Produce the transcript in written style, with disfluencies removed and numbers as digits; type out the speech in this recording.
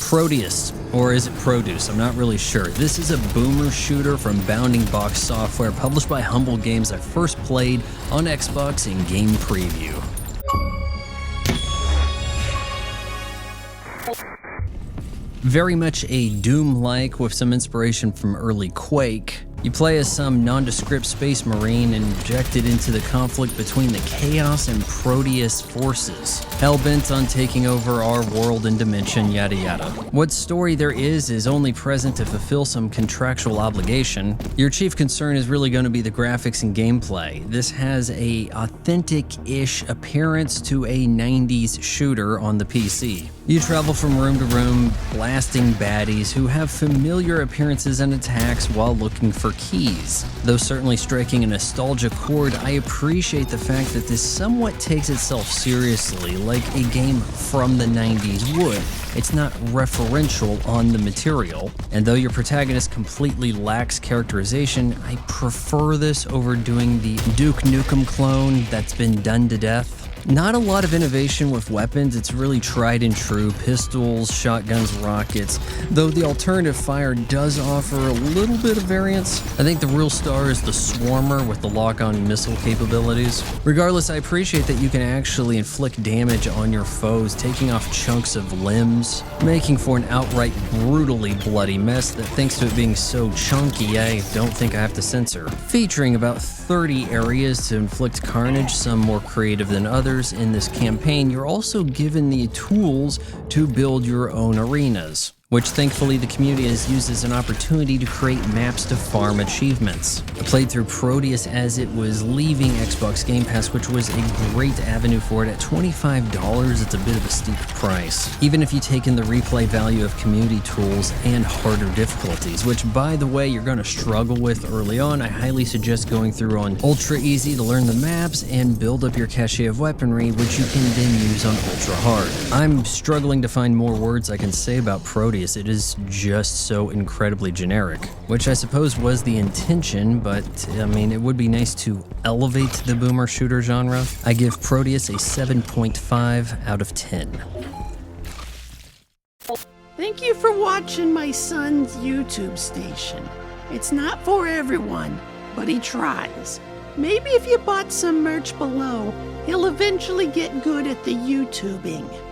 Prodeus, or is it Produce? I'm not really sure. This is a boomer shooter from Bounding Box Software, published by Humble Games. I first played on Xbox in Game Preview. Very much a Doom-like with some inspiration from early Quake. You play as some nondescript space marine injected into the conflict between the Chaos and Prodeus forces, hell-bent on taking over our world and dimension, yada yada. What story there is only present to fulfill some contractual obligation. Your chief concern is really going to be the graphics and gameplay. This has a authentic-ish appearance to a 90s shooter on the PC. You travel from room to room, blasting baddies who have familiar appearances and attacks while looking for keys. Though certainly striking a nostalgia chord, I appreciate the fact that this somewhat takes itself seriously, like a game from the 90s would. It's not referential on the material, and though your protagonist completely lacks characterization, I prefer this over doing the Duke Nukem clone that's been done to death. Not a lot of innovation with weapons, it's really tried and true, pistols, shotguns, rockets, though the alternative fire does offer a little bit of variance. I think the real star is the Swarmer with the lock-on missile capabilities. Regardless, I appreciate that you can actually inflict damage on your foes, taking off chunks of limbs, making for an outright brutally bloody mess that, thanks to it being so chunky, I don't think I have to censor. Featuring about 30 areas to inflict carnage, some more creative than others. In this campaign, you're also given the tools to build your own arenas, which thankfully the community has used as an opportunity to create maps to farm achievements. I played through Prodeus as it was leaving Xbox Game Pass, which was a great avenue for it. At $25, it's a bit of a steep price, even if you take in the replay value of community tools and harder difficulties, which, by the way, you're going to struggle with early on. I highly suggest going through on ultra easy to learn the maps and build up your cache of weaponry, which you can then use on ultra hard. I'm struggling to find more words I can say about Prodeus. It is just so incredibly generic, which I suppose was the intention, but I mean, it would be nice to elevate the boomer shooter genre. I give Prodeus a 7.5 out of 10. Thank you for watching my son's YouTube station. It's not for everyone, but he tries. Maybe if you bought some merch below, he'll eventually get good at the YouTubing.